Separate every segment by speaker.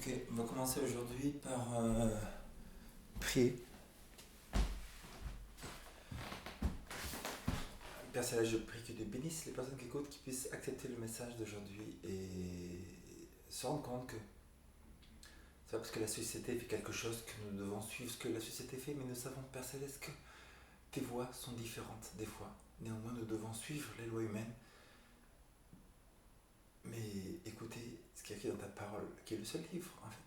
Speaker 1: Ok, on va commencer aujourd'hui par prier. Père Céleste, je prie que tu bénisses les personnes qui écoutent, qui puissent accepter le message d'aujourd'hui et se rendre compte que c'est pas parce que la société fait quelque chose que nous devons suivre ce que la société fait, mais nous savons, Père Céleste, que tes voies sont différentes des fois. Néanmoins, nous devons suivre les lois humaines, mais écouter ce qui est écrit dans ta parole, qui est le seul livre, en fait,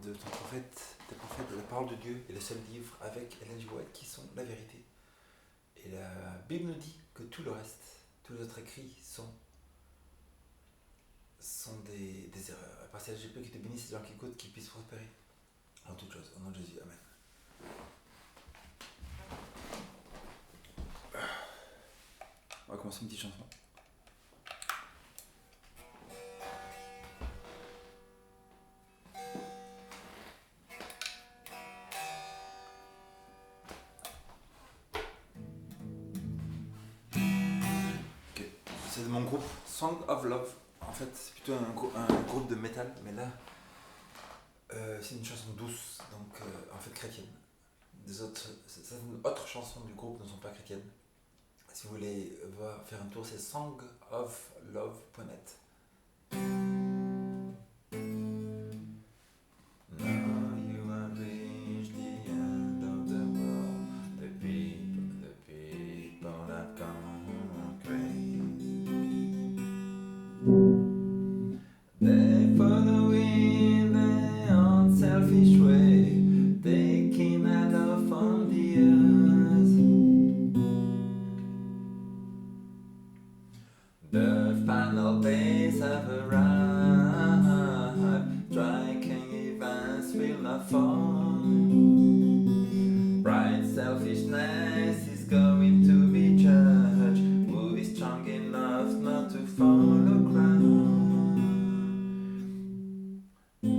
Speaker 1: de ton prophète, de la parole de Dieu, est le seul livre avec Ellen G. White qui sont la vérité. Et la Bible nous dit que tout le reste, tous les autres écrits sont des erreurs. Parce que j'ai peur qu'ils te bénissent, les gens qui écoutent, qu'ils puissent prospérer en toutes choses. Au nom de Jésus, Amen. On va commencer une petite chanson. C'est de mon groupe Song of Love. En fait, c'est plutôt un groupe de métal, mais là, c'est une chanson douce, donc en fait chrétienne. Certaines autres chansons du groupe ne sont pas chrétiennes. Si vous voulez faire un tour, c'est songoflove.net. They follow in their own selfish way, taking a love from the earth. The final days have arrived, striking events will not fall. Bright selfishness is going to be judged. Who is strong enough not to follow crowd?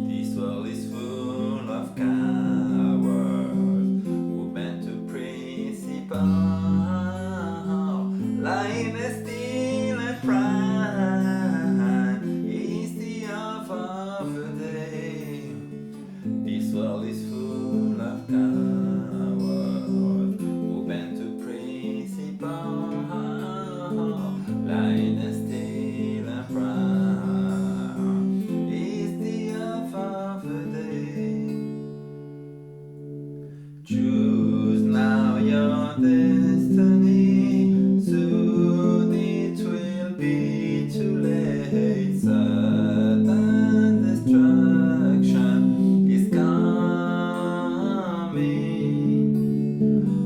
Speaker 1: This world is full of cowards who bend to principle, lying and steal and pride is the half of the day. This world is full of cowards who bend to principle, lying and steal and pride is the half of the day. Choose now your destiny, soon it will be too late. Sudden destruction is coming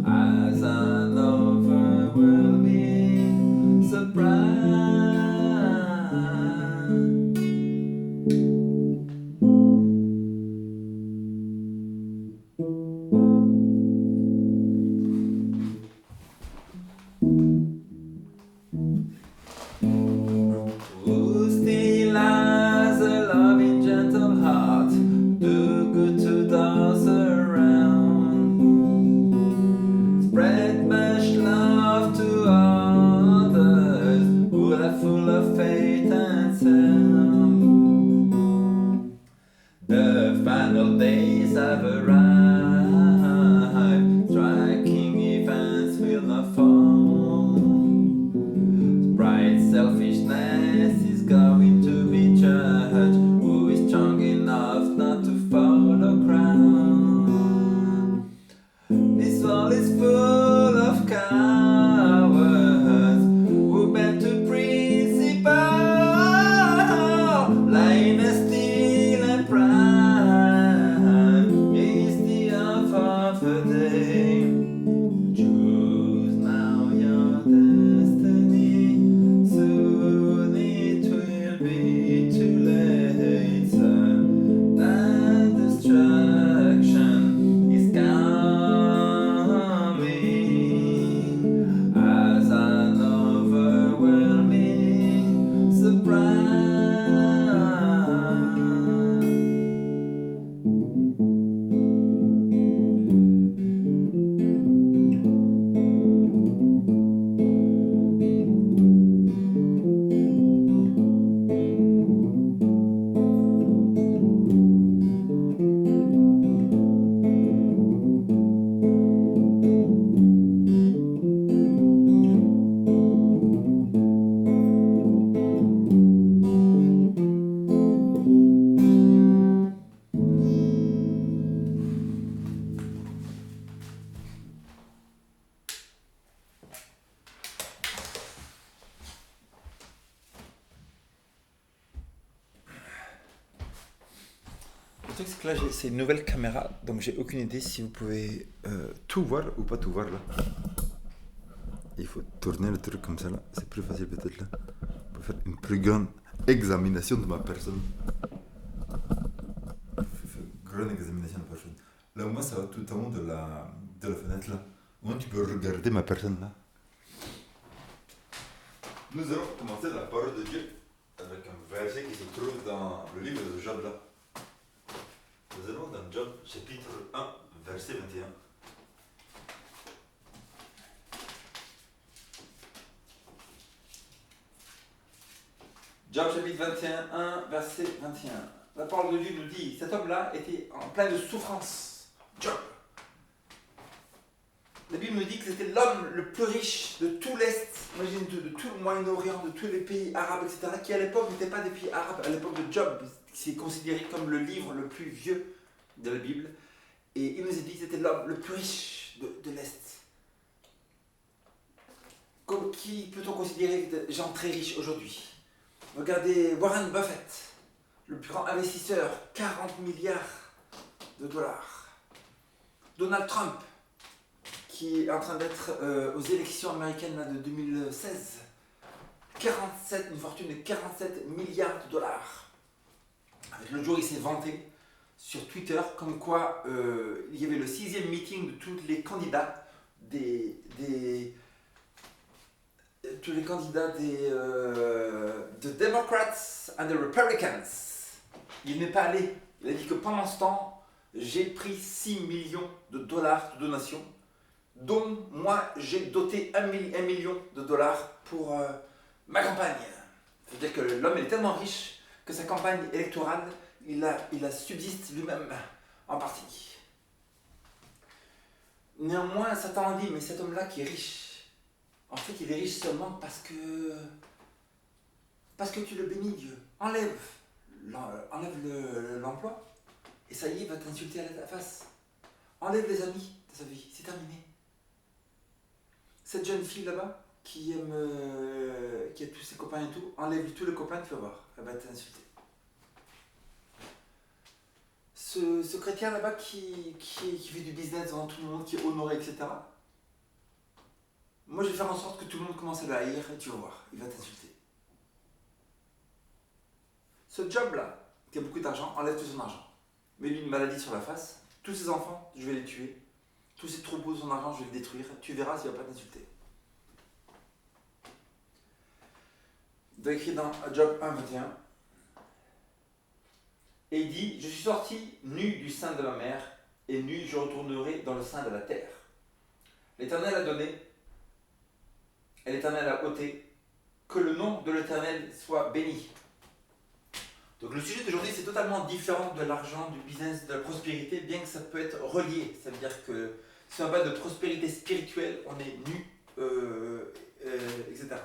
Speaker 1: as an overwhelming surprise. Who still has a loving, gentle heart, do good to those around, spread much love to others who are full of faith and sound. The final days have arrived, striking events will not fall. Bright selfishness is going to be judged. Who is strong enough not to follow crowd? This world is full of cowards who bend to principle, lying and steal and pride is Le truc, c'est que là, c'est une nouvelle caméra, donc j'ai aucune idée si vous pouvez tout voir ou pas tout voir là. Il faut tourner le truc comme ça là, c'est plus facile peut-être là, pour faire une plus grande examination de ma personne. Grande examination de ma personne. Là au moins ça va tout en haut de la fenêtre là. Au moins tu peux regarder ma personne là. Nous allons commencer la parole de Dieu avec un verset qui se trouve dans le livre de Job là. Nous allons dans Job chapitre 1, verset 21. Job chapitre 21, 1, verset 21. La parole de Dieu nous dit, cet homme-là était en plein de souffrance. Job. La Bible nous dit que c'était l'homme le plus riche de tout l'Est, imagine de tout le Moyen-Orient, de tous les pays arabes, etc., qui à l'époque n'étaient pas des pays arabes, à l'époque de Job, qui est considéré comme le livre le plus vieux de la Bible. Et il nous a dit que c'était l'homme le plus riche de l'Est. Qui peut-on considérer des gens très riches aujourd'hui? Regardez Warren Buffett, le plus grand investisseur, 40 milliards de dollars. Donald Trump, qui est en train d'être aux élections américaines là, de 2016, une fortune de 47 milliards de dollars. Avec l'autre jour, il s'est vanté sur Twitter comme quoi il y avait le 6e meeting de tous les candidats tous les candidats The Democrats and the Republicans. Il n'est pas allé. Il a dit que pendant ce temps, j'ai pris 6 millions de dollars de donations, dont moi j'ai doté 1 million de dollars pour ma campagne. C'est-à-dire que l'homme est tellement riche que sa campagne électorale, il la subsiste lui-même en partie. Néanmoins, Satan dit, mais cet homme-là qui est riche, en fait, il est riche seulement parce que tu le bénis, Dieu. Enlève l'emploi, et ça y est, il va t'insulter à la face. Enlève les amis de sa vie, c'est terminé. Cette jeune fille là-bas, qui a tous ses copains et tout, enlève tous les copains, tu vas voir, elle va t'insulter. Ce chrétien là-bas qui fait du business devant tout le monde, qui est honoré, etc., moi, je vais faire en sorte que tout le monde commence à le haïr et tu vas voir, il va t'insulter. Ce job-là, qui a beaucoup d'argent, enlève tout son argent. Mets-lui une maladie sur la face, tous ses enfants, je vais les tuer. Tous ses troupeaux, son argent, je vais les détruire. Tu verras s'il ne va pas t'insulter. Il doit écrire dans Job 1, 21. Et il dit, je suis sorti nu du sein de ma mère, et nu je retournerai dans le sein de la terre. L'Éternel a donné, et l'Éternel a ôté, que le nom de l'Éternel soit béni. Donc le sujet d'aujourd'hui, c'est totalement différent de l'argent, du business, de la prospérité, bien que ça peut être relié. Ça veut dire que si on parle de prospérité spirituelle, on est nu, etc.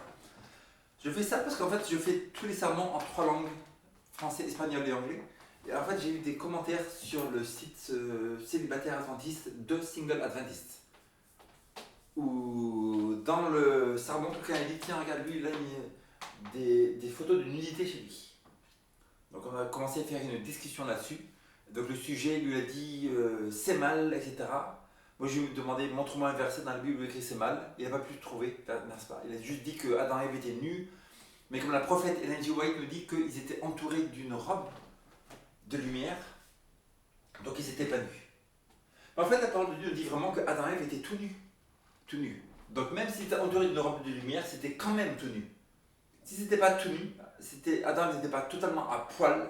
Speaker 1: Je fais ça parce qu'en fait, je fais tous les sermons en 3 langues, français, espagnol et anglais. Et en fait, j'ai eu des commentaires sur le site célibataire adventiste de Single Adventist. Où dans le sermon, quelqu'un a dit, tiens, regarde, lui, il a mis des photos de nudité chez lui. Donc on a commencé à faire une discussion là-dessus. Donc le sujet lui a dit c'est mal, etc. Moi je lui ai demandé montre-moi un verset dans la Bible où il écrit c'est mal. Il n'a pas pu le trouver, n'est-ce pas? Il a juste dit que Adam et Ève étaient nus. Mais comme la prophète Ellen G. White nous dit qu'ils étaient entourés d'une robe de lumière, donc ils n'étaient pas nus. Mais en fait la parole de Dieu nous dit vraiment que Adam et Ève étaient tout nus. Tout nus. Donc même s'ils étaient entourés d'une robe de lumière, c'était quand même tout nus. Si c'était pas tout nu, Adam n'était pas totalement à poil,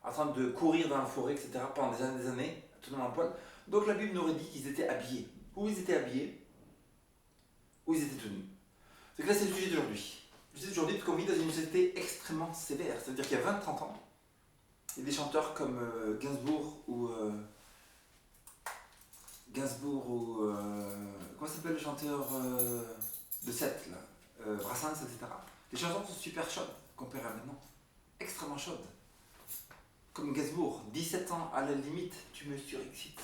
Speaker 1: en train de courir dans la forêt, etc., pendant des années, totalement à poil. Donc la Bible nous aurait dit qu'ils étaient habillés. Ou ils étaient habillés, ou ils étaient tout nus. Donc là, c'est le sujet d'aujourd'hui. Le sujet d'aujourd'hui, parce qu'on vit dans une société extrêmement sévère. C'est-à-dire qu'il y a 20-30 ans, il y a des chanteurs comme Gainsbourg ou... comment s'appelle le chanteur de 7 là, Brassens, etc. Les chansons sont super chaudes, comparées à maintenant. Extrêmement chaudes. Comme Gainsbourg, 17 ans à la limite, tu me surexcites.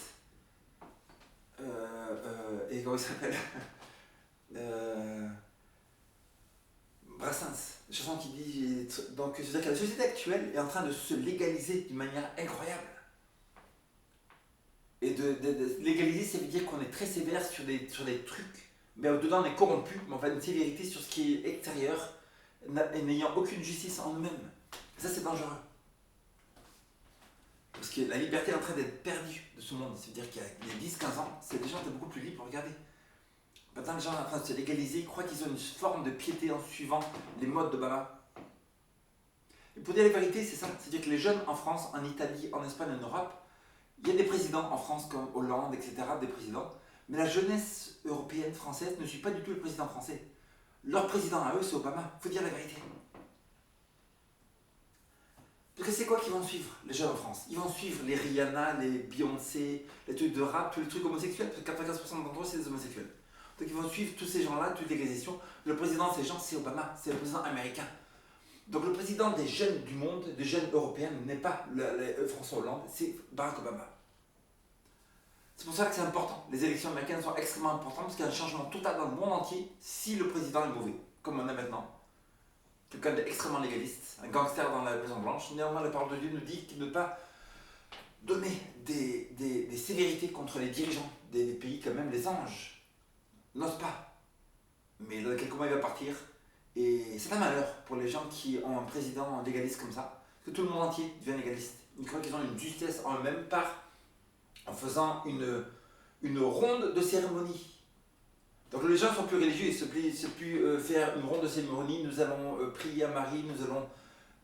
Speaker 1: Et comment il s'appelle Brassens, une chanson qui dit... Donc, c'est-à-dire que la société actuelle est en train de se légaliser d'une manière incroyable. Et de légaliser, ça veut dire qu'on est très sévère sur des trucs, mais au-dedans on est corrompu, mais on va une sévérité sur ce qui est extérieur, et n'ayant aucune justice en nous-mêmes. Ça c'est dangereux. Parce que la liberté est en train d'être perdue de ce monde. C'est-à-dire qu'il y a 10-15 ans, c'est des gens qui étaient beaucoup plus libres. Regardez. Maintenant, les gens sont en train de se légaliser, ils croient qu'ils ont une forme de piété en suivant les modes d'Obama. Et pour dire la vérité, c'est ça. C'est-à-dire que les jeunes en France, en Italie, en Espagne, en Europe, il y a des présidents en France comme Hollande, etc., des présidents, mais la jeunesse européenne, française, ne suit pas du tout le président français. Leur président à eux, c'est Obama. Il faut dire la vérité. Parce que c'est quoi qu'ils vont suivre, les jeunes en France? Ils vont suivre les Rihanna, les Beyoncé, les trucs de rap, tous les trucs homosexuels, parce que 95% d'entre eux, c'est des homosexuels. Donc ils vont suivre tous ces gens-là, toutes les questions. Le président de ces gens, c'est Obama, c'est le président américain. Donc le président des jeunes du monde, des jeunes européens, n'est pas François Hollande, c'est Barack Obama. C'est pour ça que c'est important. Les élections américaines sont extrêmement importantes parce qu'il y a un changement total dans le monde entier si le président est mauvais, comme on a maintenant. Quelqu'un d'extrêmement légaliste, un gangster dans la Maison Blanche. Néanmoins, la parole de Dieu nous dit qu'il ne peut pas donner des sévérités contre les dirigeants des pays, quand même les anges n'osent pas. Mais dans quelques mois, il va partir. Et c'est un malheur pour les gens qui ont un président légaliste comme ça, que tout le monde entier devient légaliste. Ils croient qu'ils ont une justesse en eux-mêmes en faisant une ronde de cérémonie. Donc les gens ne sont plus religieux, ils ne se plus faire une ronde de cérémonie, nous allons prier à Marie, nous allons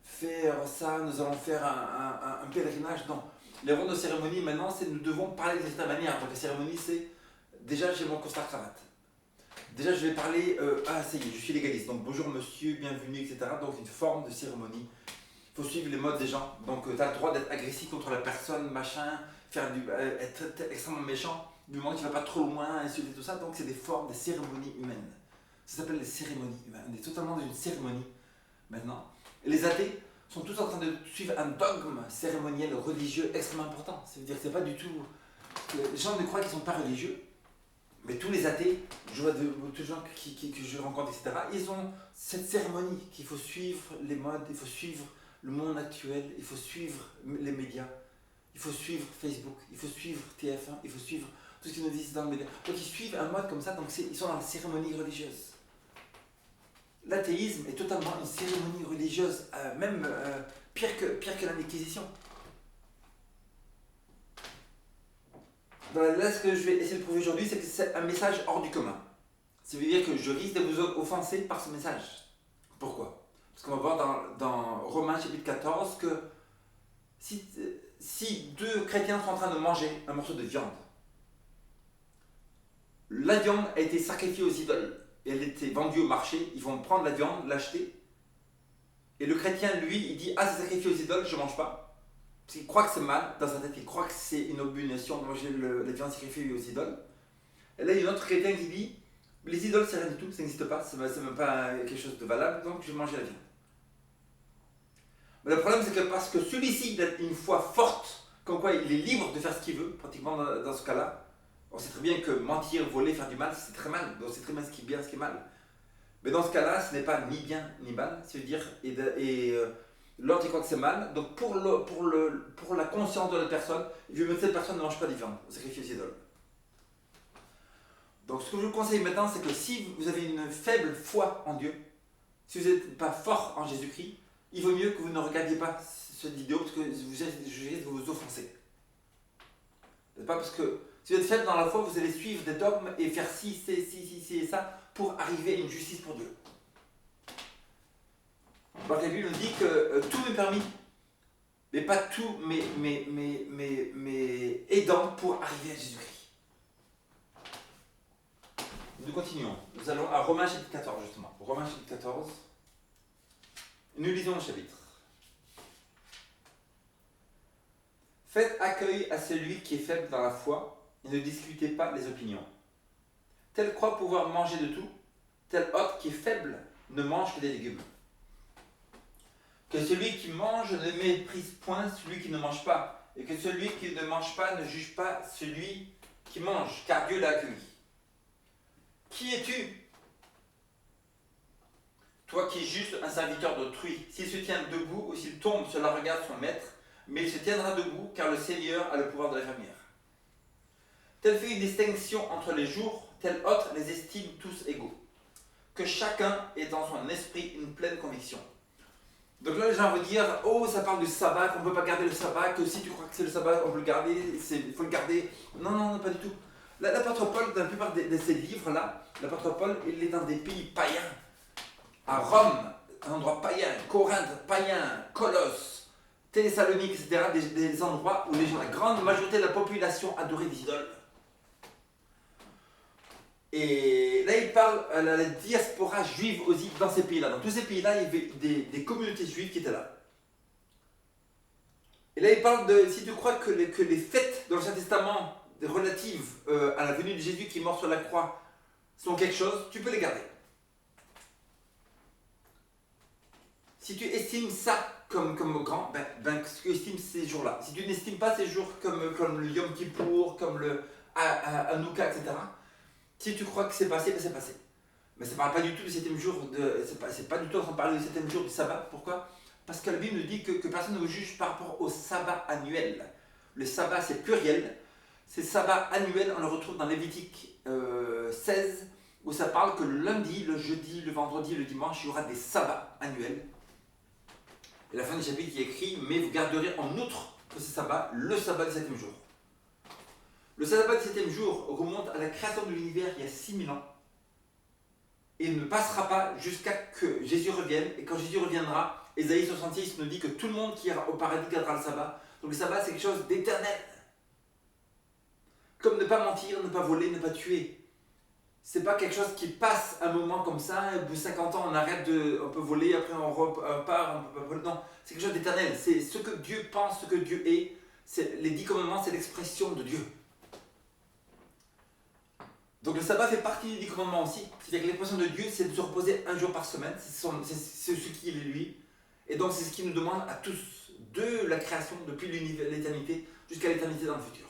Speaker 1: faire ça, nous allons faire un pèlerinage. Non, les rondes de cérémonie maintenant, c'est nous devons parler de cette manière. Donc la cérémonie, c'est déjà j'ai mon costard cravate. Déjà je vais parler, ça y est, je suis légaliste, donc bonjour monsieur, bienvenue, etc. Donc une forme de cérémonie. Il faut suivre les modes des gens. Donc tu as le droit d'être agressif contre la personne, machin, être extrêmement méchant. Du moment que tu ne vas pas trop loin, insulter tout ça, donc c'est des formes, des cérémonies humaines. Ça s'appelle les cérémonies humaines. On est totalement dans une cérémonie maintenant. Et les athées sont tous en train de suivre un dogme cérémoniel religieux extrêmement important. Ça veut dire que c'est pas du tout. Les gens ne croient qu'ils ne sont pas religieux, mais tous les athées, je vois tous les gens que je rencontre, etc., ils ont cette cérémonie qu'il faut suivre les modes, il faut suivre le monde actuel, il faut suivre les médias, il faut suivre Facebook, il faut suivre TF1, il faut suivre tout ce qu'ils nous disent dans le média. Donc ils suivent un mode comme ça, donc ils sont dans la cérémonie religieuse. L'athéisme est totalement une cérémonie religieuse, même pire que l'Inquisition. Là, ce que je vais essayer de prouver aujourd'hui, c'est que c'est un message hors du commun. Ça veut dire que je risque de vous offenser par ce message. Pourquoi? Parce qu'on va voir dans Romains chapitre 14 que si deux chrétiens sont en train de manger un morceau de viande, la viande a été sacrifiée aux idoles, et elle était vendue au marché, ils vont prendre la viande, l'acheter, et le chrétien, lui, il dit « Ah, c'est sacrifié aux idoles, je ne mange pas ». Parce qu'il croit que c'est mal, dans sa tête, il croit que c'est une abomination de manger la viande sacrifiée aux idoles. Et là, il y a un autre chrétien qui dit « Les idoles, c'est rien du tout, ça n'existe pas, c'est même pas quelque chose de valable, donc je vais manger la viande ». Mais le problème, c'est que parce que celui-ci a une foi forte, comme quoi il est libre de faire ce qu'il veut, pratiquement dans ce cas-là, on sait très bien que mentir, voler, faire du mal, c'est très mal. Donc c'est très bien ce qui est bien, ce qui est mal. Mais dans ce cas-là, ce n'est pas ni bien ni mal. C'est-à-dire, l'autre il croit que c'est mal. Donc pour la conscience de la personne, il veut que cette personne ne mange pas de viande, sacrifie aux idoles. Donc ce que je vous conseille maintenant, c'est que si vous avez une faible foi en Dieu, si vous n'êtes pas fort en Jésus-Christ, il vaut mieux que vous ne regardiez pas cette vidéo parce que je risque de vous offenser. C'est pas parce que si vous êtes faible dans la foi, vous allez suivre des dogmes et faire ci et ça pour arriver à une justice pour Dieu. Donc la Bible nous dit que tout m'est permis, mais pas tout, mais aidant pour arriver à Jésus-Christ. Nous continuons. Nous allons à Romains chapitre 14 justement. Romains chapitre 14. Nous lisons le chapitre. Faites accueil à celui qui est faible dans la foi et ne discutez pas les opinions. Tel croit pouvoir manger de tout, tel autre qui est faible ne mange que des légumes. Que celui qui mange ne méprise point celui qui ne mange pas, et que celui qui ne mange pas ne juge pas celui qui mange, car Dieu l'a accueilli. Qui es-tu, toi qui juges un serviteur d'autrui, s'il se tient debout ou s'il tombe, cela regarde son maître, mais il se tiendra debout, car le Seigneur a le pouvoir de l'affermir. Tel fait une distinction entre les jours, tel autre les estime tous égaux. Que chacun ait dans son esprit une pleine conviction. Donc là, les gens vont dire, oh, ça parle du sabbat, qu'on ne peut pas garder le sabbat, que si tu crois que c'est le sabbat, on peut le garder, il faut le garder. Non, non, non, pas du tout. L'apôtre Paul, dans la plupart de ces livres-là, l'apôtre Paul, il est dans des pays païens. À Rome, un endroit païen, Corinthe, païen, Colosse, Thessalonique, etc. Des endroits où la grande majorité de la population adorait des idoles. Et là, il parle à la diaspora juive aussi dans ces pays-là. Dans tous ces pays-là, il y avait des communautés juives qui étaient là. Et là, il parle de, si tu crois que les fêtes dans l'Ancien Testament relatives à la venue de Jésus qui est mort sur la croix sont quelque chose, tu peux les garder. Si tu estimes ça comme grand, ce que tu estimes ces jours-là. Si tu n'estimes pas ces jours comme le Yom Kippour, comme le Hanouka, etc., si tu crois que c'est passé, c'est passé. Mais ça ne parle pas du tout du 7e jour, c'est pas du tout en train de parler du 7e jour du sabbat. Pourquoi? Parce que la Bible nous dit que personne ne vous juge par rapport au sabbat annuel. Le sabbat, c'est pluriel. Ces sabbats annuels, on le retrouve dans Lévitique 16, où ça parle que le lundi, le jeudi, le vendredi, le dimanche, il y aura des sabbats annuels. Et la fin du chapitre, il est écrit, mais vous garderez en outre que ces sabbats, le sabbat du 7e jour. Le sabbat du 7e jour remonte à la création de l'univers il y a 6000 ans. Et il ne passera pas jusqu'à que Jésus revienne. Et quand Jésus reviendra, Ésaïe 66 nous dit que tout le monde qui ira au paradis gardera le sabbat. Donc le sabbat, c'est quelque chose d'éternel. Comme ne pas mentir, ne pas voler, ne pas tuer. C'est pas quelque chose qui passe un moment comme ça, et au bout de 50 ans, on peut voler, après on repart, on peut pas voler. Non, c'est quelque chose d'éternel. C'est ce que Dieu pense, ce que Dieu est. Les 10 commandements, c'est l'expression de Dieu. Donc le sabbat fait partie des 10 commandements aussi. C'est-à-dire que l'expression de Dieu, c'est de se reposer un jour par semaine. C'est ce qu'il est lui. Et donc c'est ce qu'il nous demande à tous, de la création, depuis l'éternité, jusqu'à l'éternité dans le futur.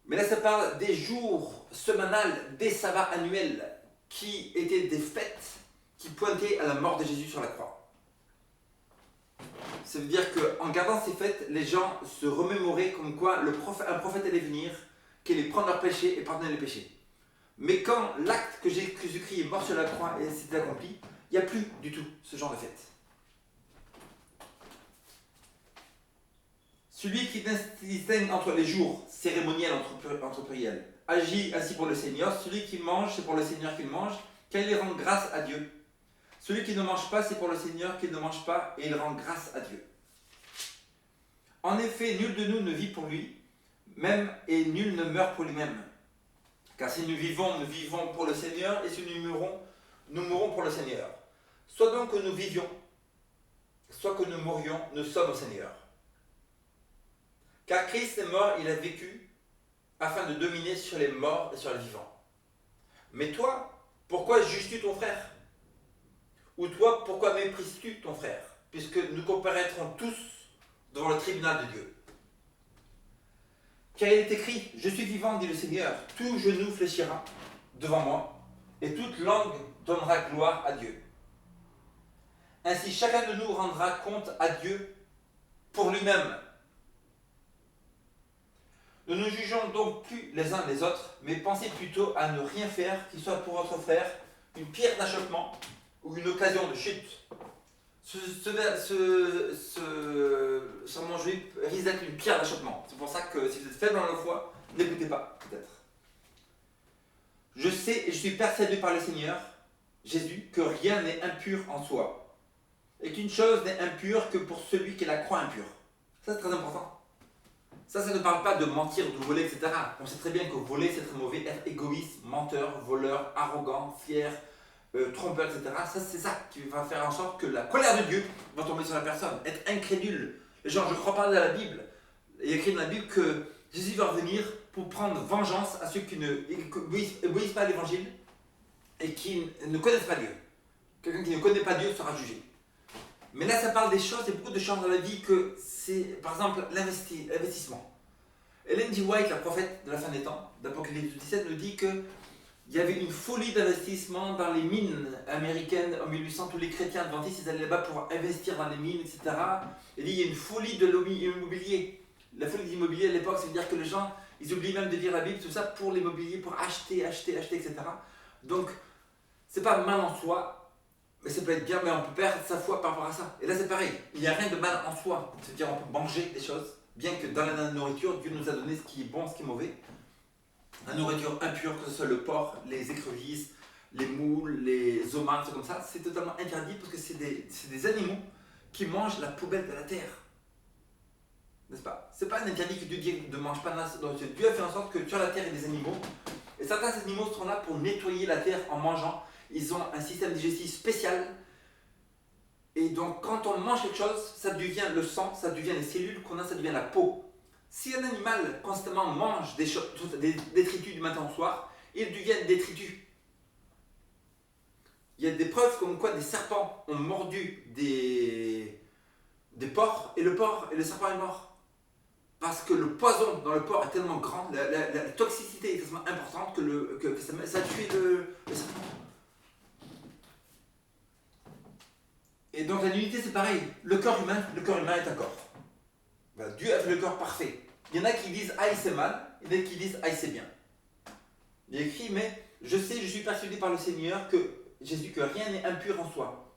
Speaker 1: Mais là, ça parle des jours semanales, des sabbats annuels, qui étaient des fêtes qui pointaient à la mort de Jésus sur la croix. Ça veut dire qu'en gardant ces fêtes, les gens se remémoraient comme quoi un prophète allait venir, qui allait prendre leurs péchés et pardonner les péchés. Mais quand l'acte que Jésus-Christ est mort sur la croix et s'est accompli, il n'y a plus du tout ce genre de fête. Celui qui distingue entre les jours cérémoniels entre pluriels agit ainsi pour le Seigneur. Celui qui mange, c'est pour le Seigneur qu'il mange, car il rend grâce à Dieu. Celui qui ne mange pas, c'est pour le Seigneur qu'il ne mange pas, et il rend grâce à Dieu. En effet, nul de nous ne vit pour lui, même, et nul ne meurt pour lui-même. Car si nous vivons pour le Seigneur, et si nous mourrons pour le Seigneur. Soit donc que nous vivions, soit que nous mourions, nous sommes au Seigneur. Car Christ est mort, il a vécu, afin de dominer sur les morts et sur les vivants. Mais toi, pourquoi juges-tu ton frère? Ou toi, pourquoi méprises-tu ton frère? Puisque nous comparaîtrons tous devant le tribunal de Dieu. Car il est écrit, je suis vivant, dit le Seigneur, tout genou fléchira devant moi, et toute langue donnera gloire à Dieu. Ainsi, chacun de nous rendra compte à Dieu pour lui-même. Ne nous jugeons donc plus les uns les autres, mais pensez plutôt à ne rien faire qui soit pour votre frère une pierre d'achoppement ou une occasion de chute. Ce sermon juif risque d'être une pierre d'achoppement. C'est pour ça que si vous êtes faible dans la foi, n'écoutez pas, peut-être. Je sais et je suis persuadé par le Seigneur, Jésus, que rien n'est impur en soi, et qu'une chose n'est impure que pour celui qui la croit impure. Ça, c'est très important. Ça ne parle pas de mentir, de voler, etc. On sait très bien que voler, c'est très mauvais, être égoïste, menteur, voleur, arrogant, fier, trompeur, etc. Ça, c'est ça qui va faire en sorte que la colère de Dieu va tomber sur la personne. Être incrédule. Les gens, je ne crois pas à la Bible. Il est écrit dans la Bible que Jésus va revenir pour prendre vengeance à ceux qui n'obéissent pas à l'évangile et qui ne connaissent pas Dieu. Quelqu'un qui ne connaît pas Dieu sera jugé. Mais là, ça parle des choses, il y a beaucoup de choses dans la vie que c'est, par exemple, l'investissement. Ellen G. White, la prophète de la fin des temps, d'Apocalypse 17, nous dit qu'il y avait une folie d'investissement dans les mines américaines en 1800. Tous les chrétiens adventistes, ils allaient là-bas pour investir dans les mines, etc. Il dit qu'il y a une folie de l'immobilier. La folie d'immobilier à l'époque, ça veut dire que les gens, ils oublient même de lire la Bible, tout ça pour l'immobilier, pour acheter, etc. Donc, c'est pas mal en soi, mais ça peut être bien, mais on peut perdre sa foi par rapport à ça. Et là, c'est pareil, il n'y a rien de mal en soi. C'est-à-dire, on peut manger des choses, bien que dans la nourriture, Dieu nous a donné ce qui est bon, ce qui est mauvais. La nourriture impure, que ce soit le porc, les écrevisses, les moules, les homards, c'est comme ça, c'est totalement interdit parce que c'est des animaux qui mangent la poubelle de la terre. N'est-ce pas? C'est pas un interdit que Dieu dit ne mange pas de nourriture. Dieu a fait en sorte que sur la terre il y a des animaux. Et certains animaux sont là pour nettoyer la terre en mangeant. Ils ont un système digestif spécial. Et donc quand on mange quelque chose, ça devient le sang, ça devient les cellules qu'on a, ça devient la peau. Si un animal constamment mange des détritus du matin au soir, il devient détritus. Il y a des preuves comme quoi des serpents ont mordu des porcs et le serpent est mort. Parce que le poison dans le porc est tellement grand, la toxicité est tellement importante que ça tue le serpent. Et donc la nullité c'est pareil, le corps humain est un corps. Voilà, Dieu a fait le corps parfait. Il y en a qui disent aïe c'est mal, il y en a qui disent aïe c'est bien. Il est écrit mais je suis persuadé par le Seigneur que Jésus que rien n'est impur en soi.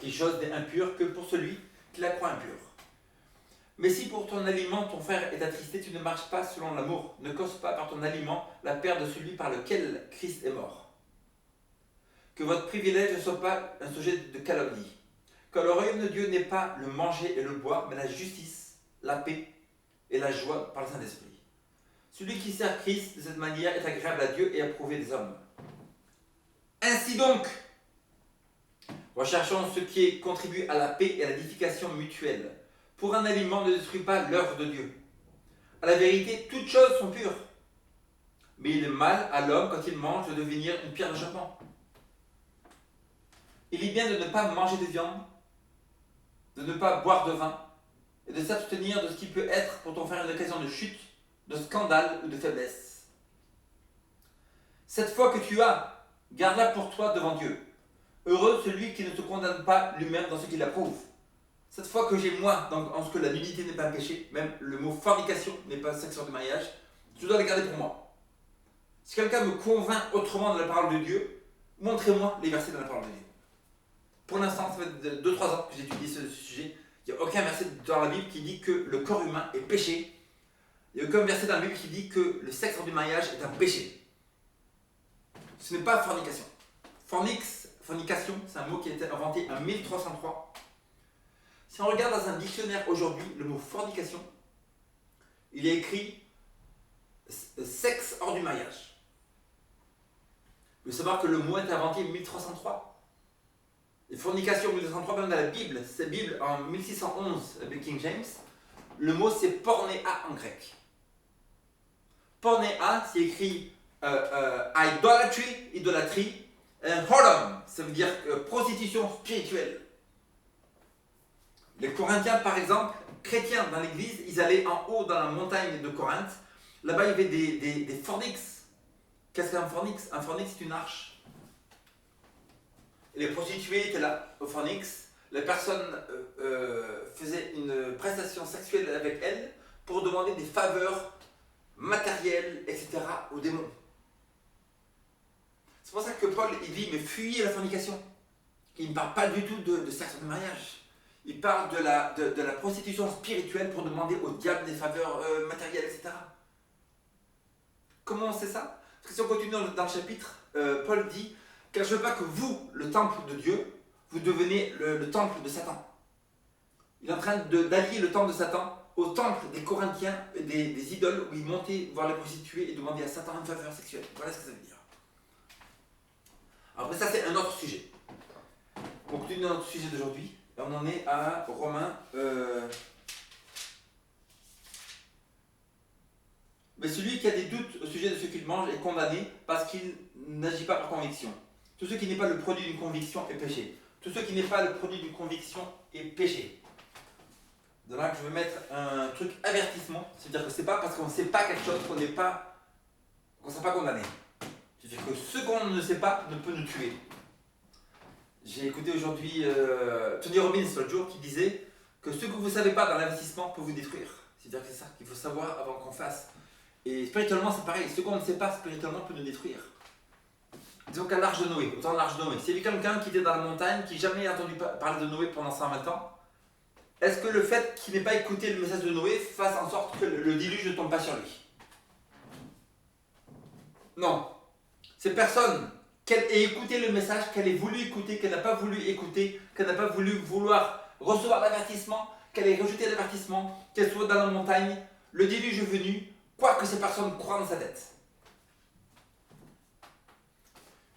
Speaker 1: Quelque chose n'est impur que pour celui qui la croit impure. Mais si pour ton aliment ton frère est attristé, tu ne marches pas selon l'amour. Ne cause pas par ton aliment la perte de celui par lequel Christ est mort. Que votre privilège ne soit pas un sujet de calomnie. Que le royaume de Dieu n'est pas le manger et le boire, mais la justice, la paix et la joie par le Saint-Esprit. Celui qui sert Christ de cette manière est agréable à Dieu et approuvé des hommes. Ainsi donc, recherchons ce qui contribue à la paix et à l'édification mutuelle. Pour un aliment ne détruit pas l'œuvre de Dieu. À la vérité, toutes choses sont pures. Mais il est mal à l'homme quand il mange de devenir une pierre d'achoppement. Il est bien de ne pas manger de viande, de ne pas boire de vin, et de s'abstenir de ce qui peut être pour t'en faire une occasion de chute, de scandale ou de faiblesse. Cette foi que tu as, garde-la pour toi devant Dieu. Heureux celui qui ne se condamne pas lui-même dans ce qu'il approuve. Cette foi que j'ai moi, donc, en ce que la nudité n'est pas un péché, même le mot fornication n'est pas sexe hors de mariage, je dois la garder pour moi. Si quelqu'un me convainc autrement de la parole de Dieu, montrez-moi les versets de la parole de Dieu. Pour l'instant, ça fait 2-3 ans que j'étudie ce sujet. Il n'y a aucun verset dans la Bible qui dit que le corps humain est péché. Il n'y a aucun verset dans la Bible qui dit que le sexe hors du mariage est un péché. Ce n'est pas fornication. Fornication, c'est un mot qui a été inventé en 1303. Si on regarde dans un dictionnaire aujourd'hui, le mot fornication, il est écrit sexe hors du mariage. Vous savez savoir que le mot est inventé en 1303. Et fornication en 1303, même dans la Bible, c'est la Bible en 1611 avec King James, le mot c'est pornéa en grec. Pornéa, c'est écrit idolâtrie, et whoredom, ça veut dire prostitution spirituelle. Les Corinthiens, par exemple, chrétiens dans l'église, ils allaient en haut dans la montagne de Corinthe. Là-bas, il y avait des fornix. Qu'est-ce qu'un fornix? Un fornix, c'est une arche. Et les prostituées étaient là, au fornix. Les personnes faisaient une prestation sexuelle avec elles pour demander des faveurs matérielles, etc. aux démons. C'est pour ça que Paul il dit, mais fuyez la fornication. Il ne parle pas du tout de sexe de mariage. Il parle de la prostitution spirituelle pour demander au diable des faveurs matérielles, etc. Comment on sait ça? Parce que si on continue dans le chapitre, Paul dit, car je ne veux pas que vous, le temple de Dieu, vous devenez le temple de Satan. Il est en train d'allier le temple de Satan au temple des Corinthiens, des idoles, où ils montaient voir les prostituées et demandaient à Satan une faveur sexuelle. Voilà ce que ça veut dire. Après ça, c'est un autre sujet. On continue dans notre sujet d'aujourd'hui. On en est à Romains. Mais celui qui a des doutes au sujet de ce qu'il mange est condamné parce qu'il n'agit pas par conviction. Tout ce qui n'est pas le produit d'une conviction est péché. Tout ce qui n'est pas le produit d'une conviction est péché. De là que je veux mettre un truc avertissement, c'est-à-dire que c'est pas parce qu'on ne sait pas quelque chose qu'on ne sera pas condamné. C'est-à-dire que ce qu'on ne sait pas ne peut nous tuer. J'ai écouté aujourd'hui Tony Robbins l'autre jour qui disait que ce que vous ne savez pas dans l'investissement peut vous détruire. C'est-à-dire que c'est ça qu'il faut savoir avant qu'on fasse. Et spirituellement, c'est pareil. Ce qu'on ne sait pas, spirituellement, peut nous détruire. Disons qu'à l'arche de Noé, autant l'arche de Noé. S'il y avait quelqu'un qui était dans la montagne, qui jamais a entendu parler de Noé pendant 120 ans, est-ce que le fait qu'il n'ait pas écouté le message de Noé fasse en sorte que le déluge ne tombe pas sur lui? Non. Ces personnes, qu'elle ait écouté le message, qu'elle ait voulu écouter, qu'elle n'a pas voulu écouter, qu'elle n'a pas voulu vouloir recevoir l'avertissement, qu'elle ait rejeté l'avertissement, qu'elle soit dans la montagne, le déluge est venu, quoi que ces personnes croient dans sa tête.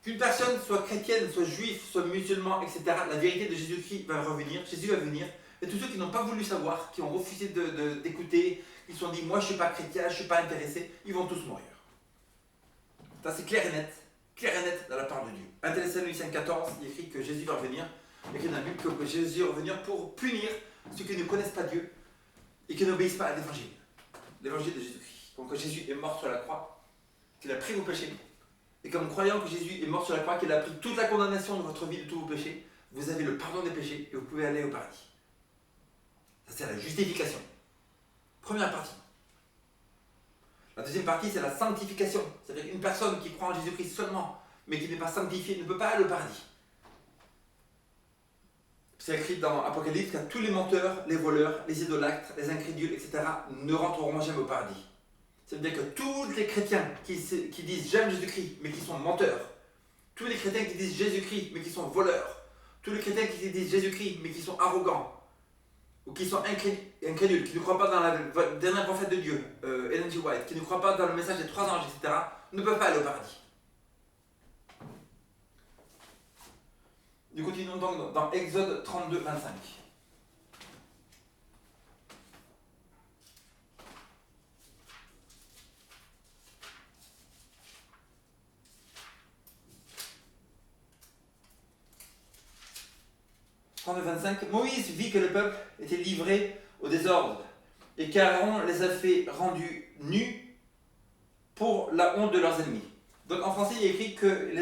Speaker 1: Qu'une personne soit chrétienne, soit juif, soit musulman, etc., la vérité de Jésus-Christ va revenir, Jésus va venir, et tous ceux qui n'ont pas voulu savoir, qui ont refusé d'écouter, qui se sont dit « moi je ne suis pas chrétien, je ne suis pas intéressé », ils vont tous mourir. Ça c'est clair et net dans la part de Dieu. 1 Thessaloniciens 5,14, il écrit que Jésus va revenir, il écrit dans la Bible que Jésus va revenir pour punir ceux qui ne connaissent pas Dieu et qui n'obéissent pas à l'évangile de Jésus-Christ. Donc Jésus est mort sur la croix, qu'il a pris vos péchés, et qu'en croyant que Jésus est mort sur la croix, qu'il a pris toute la condamnation de votre vie, de tous vos péchés, vous avez le pardon des péchés et vous pouvez aller au paradis. Ça c'est la justification. Première partie. La deuxième partie, c'est la sanctification. C'est-à-dire qu'une personne qui croit en Jésus-Christ seulement, mais qui n'est pas sanctifiée, ne peut pas aller au paradis. C'est écrit dans Apocalypse que tous les menteurs, les voleurs, les idolâtres, les incrédules, etc. ne rentreront jamais au paradis. C'est-à-dire que tous les chrétiens qui disent j'aime Jésus-Christ, mais qui sont menteurs, tous les chrétiens qui disent Jésus-Christ, mais qui sont voleurs, tous les chrétiens qui disent Jésus-Christ, mais qui sont arrogants, ou qui sont incrédules, qui ne croient pas dans la dernière prophète de Dieu, Ellen G. White, qui ne croient pas dans le message des 3 anges, etc., ne peuvent pas aller au paradis. Nous continuons donc dans Exode 32, 25. Moïse vit que le peuple était livré au désordre et qu'Aaron les a fait rendus nus pour la honte de leurs ennemis. Donc en français il est écrit que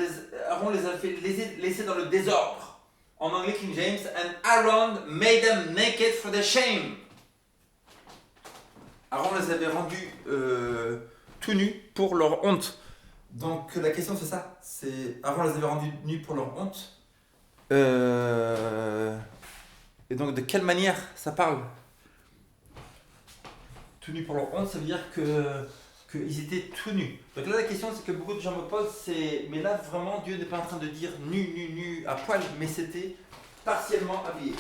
Speaker 1: Aaron les a fait laisser dans le désordre. En anglais King James, and Aaron made them naked for their shame. Aaron les avait rendus tout nus pour leur honte. Donc la question c'est ça, Aaron les avait rendus nus pour leur honte. Et donc de quelle manière ça parle? Tout nus pour leur honte, ça veut dire qu'ils étaient tout nus. Donc là la question c'est que beaucoup de gens me posent, c'est mais là vraiment Dieu n'est pas en train de dire nu à poil, mais c'était partiellement habillé.